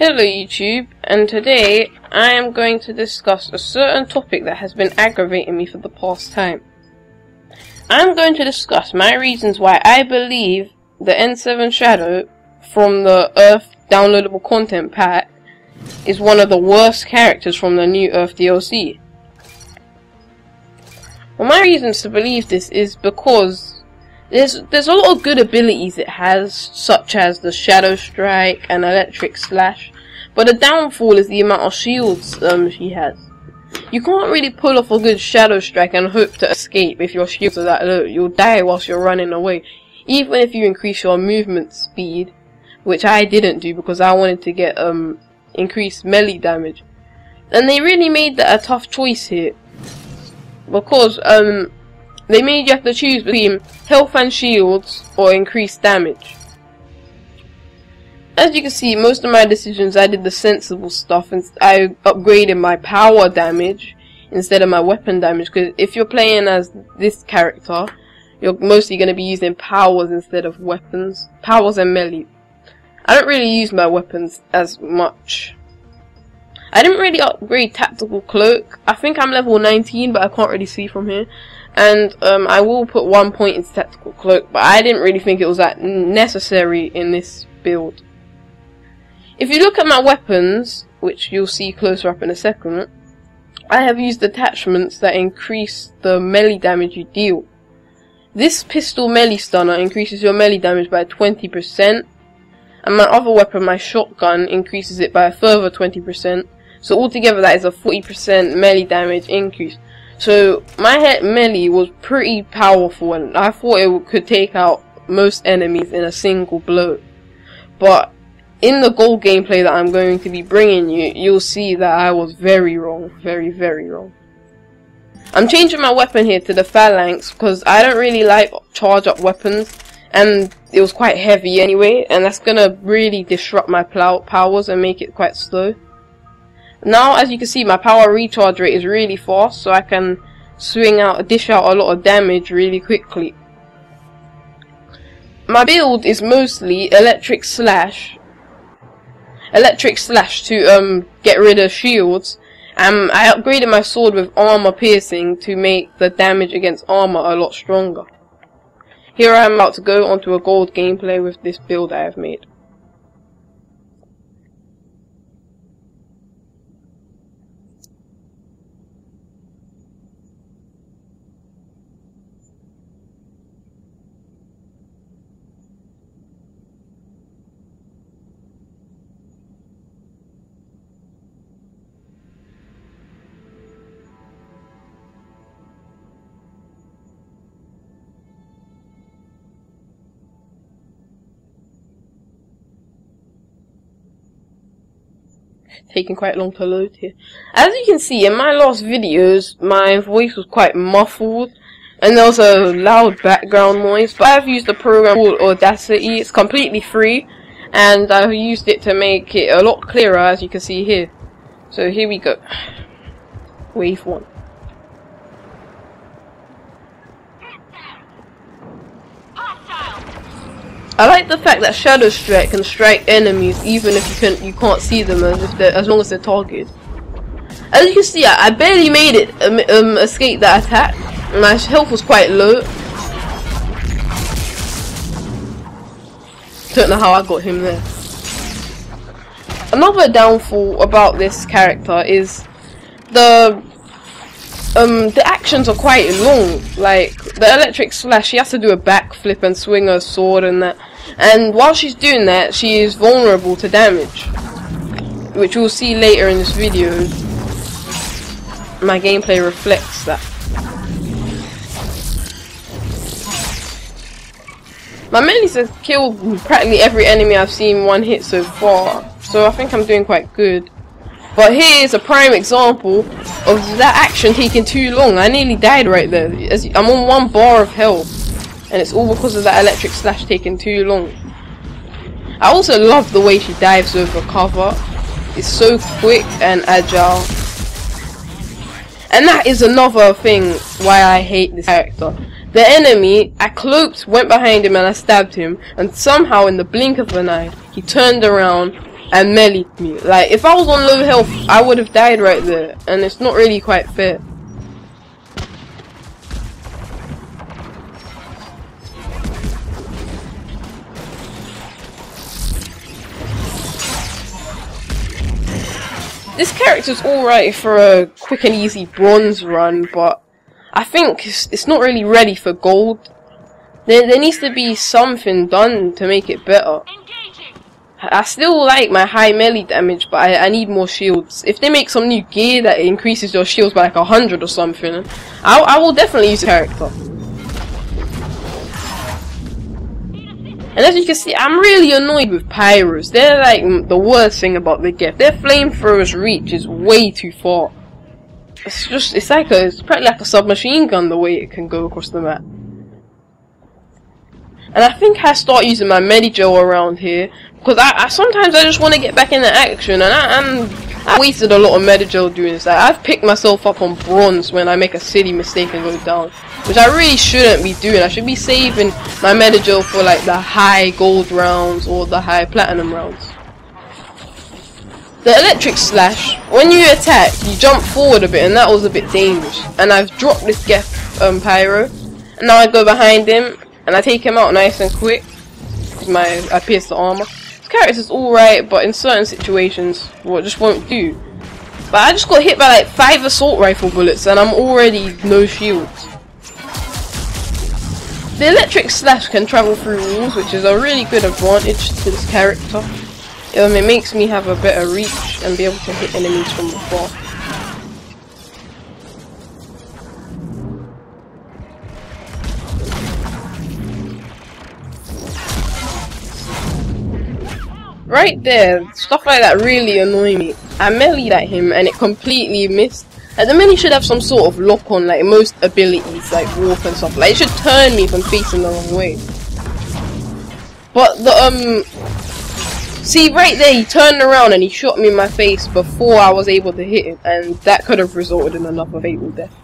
Hello YouTube, and today I am going to discuss a certain topic that has been aggravating me for the past time. I'm going to discuss my reasons why I believe the N7 Shadow from the Earth downloadable content pack is one of the worst characters from the new Earth DLC. Well, my reasons to believe this is because there's a lot of good abilities it has, such as the Shadow Strike and Electric Slash, but the downfall is the amount of shields she has. You can't really pull off a good Shadow Strike and hope to escape if your shields are that low. You'll die whilst you're running away, even if you increase your movement speed, which I didn't do because I wanted to get increased melee damage. And they really made that a tough choice here, because they made you have to choose between health and shields or increased damage. As you can see, most of my decisions I did the sensible stuff, and I upgraded my power damage instead of my weapon damage, because if you're playing as this character, you're mostly going to be using powers instead of weapons. Powers and melee. I don't really use my weapons as much. I didn't really upgrade Tactical Cloak. I think I'm level 19, but I can't really see from here. And I will put 1 point into Tactical Cloak, but I didn't really think it was that necessary in this build. If you look at my weapons, which you'll see closer up in a second, I have used attachments that increase the melee damage you deal. This pistol melee stunner increases your melee damage by 20%, and my other weapon, my shotgun, increases it by a further 20%, so altogether that is a 40% melee damage increase. So my melee was pretty powerful, and I thought it could take out most enemies in a single blow. But in the gold gameplay that I'm going to be bringing you, you'll see that I was very wrong. Very, very wrong. I'm changing my weapon here to the Phalanx because I don't really like charge up weapons, and it was quite heavy anyway, and that's gonna really disrupt my powers and make it quite slow. Now, as you can see, my power recharge rate is really fast, so I can dish out a lot of damage really quickly. My build is mostly Electric Slash to get rid of shields, and I upgraded my sword with armor piercing to make the damage against armor a lot stronger. Here I am about to go onto a gold gameplay with this build I have made. Taking quite long to load here. As you can see, in my last videos, my voice was quite muffled, and there was a loud background noise, but I've used a program called Audacity. It's completely free, and I've used it to make it a lot clearer, as you can see here. So here we go. Wave 1. I like the fact that Shadow Strike can strike enemies even if you can't see them, as long as they're targeted. As you can see, I barely made it escape that attack. My health was quite low. Don't know how I got him there. Another downfall about this character is the actions are quite long. Like the Electric Slash, she has to do a backflip and swing her sword and that. And while she's doing that, she is vulnerable to damage, which we'll see later in this video. My gameplay reflects that. My melees have killed practically every enemy I've seen one hit so far, so I think I'm doing quite good. But here's a prime example of that action taking too long. I nearly died right there. I'm on 1 bar of health, and it's all because of that Electric Slash taking too long. I also love the way she dives over cover. It's so quick and agile. And that is another thing why I hate this character. The enemy, I cloaked, went behind him and I stabbed him, and somehow in the blink of an eye, he turned around, and meleeed me. Like, if I was on low health, I would have died right there, and it's not really quite fair. This character's alright for a quick and easy bronze run, but I think it's not really ready for gold. There needs to be something done to make it better. I still like my high melee damage, but I need more shields. If they make some new gear that increases your shields by like 100 or something, I will definitely use the character. And as you can see, I'm really annoyed with pyros. They're like the worst thing about the gift. Their flamethrower's reach is way too far. It's practically like a submachine gun the way it can go across the map. And I think I start using my Medigel around here, because I sometimes I just want to get back into action, and I wasted a lot of Medigel doing this. I've picked myself up on bronze when I make a silly mistake and go down, which I really shouldn't be doing. I should be saving my Medigel for like the high gold rounds or the high platinum rounds. The electric slash, when you attack, you jump forward a bit, and that was a bit dangerous. And I've dropped this pyro, and now I go behind him, and I take him out nice and quick. I pierce the armor. This character's alright, but in certain situations, it just won't do. But I just got hit by like 5 assault rifle bullets, and I'm already no shields. The electric slash can travel through walls, which is a really good advantage to this character. It makes me have a better reach and be able to hit enemies from afar. Right there, stuff like that really annoy me. I meleeed at him and it completely missed. At the minute, you should have some sort of lock on, like most abilities, like warp and stuff. Like, it should turn me from facing the wrong way. But the see, right there, he turned around and he shot me in my face before I was able to hit him, and that could have resulted in another fatal death.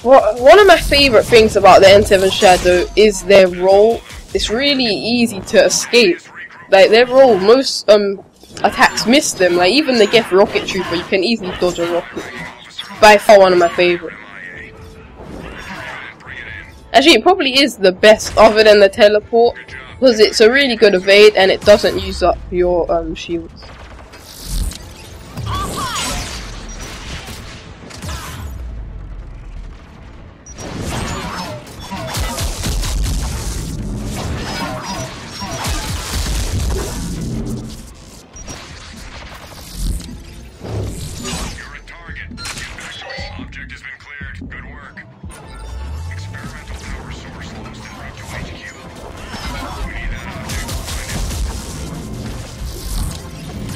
Well, one of my favourite things about the N7 Shadow is their roll. It's really easy to escape. Like, their roll, most attacks miss them. Like, even the Geth Rocket Trooper, you can easily dodge a rocket. By far one of my favourite. Actually, it probably is the best other than the teleport, because it's a really good evade and it doesn't use up your shields.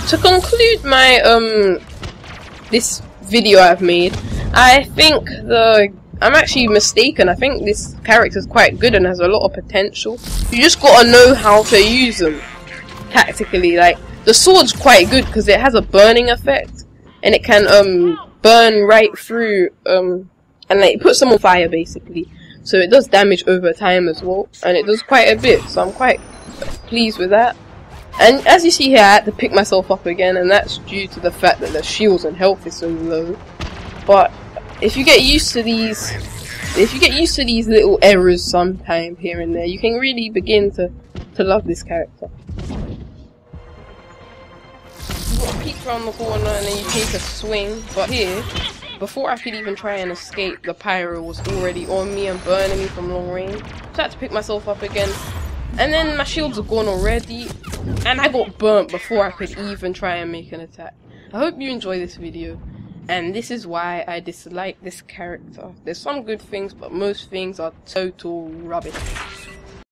To conclude my this video I've made, I think I'm actually mistaken. I think this character is quite good and has a lot of potential. You just gotta know how to use them tactically. Like, the sword's quite good because it has a burning effect and it can burn right through and like it puts them on fire basically. So it does damage over time as well, and it does quite a bit. So I'm quite pleased with that. And as you see here, I had to pick myself up again, and that's due to the fact that the shields and health is so low. But if you get used to these, little errors sometime here and there, you can really begin to love this character. You got to peek around the corner and then you take a swing. But here, before I could even try and escape, the pyro was already on me and burning me from long range. So I had to pick myself up again. And then my shields are gone already, and I got burnt before I could even try and make an attack. I hope you enjoy this video, and this is why I dislike this character. There's some good things, but most things are total rubbish.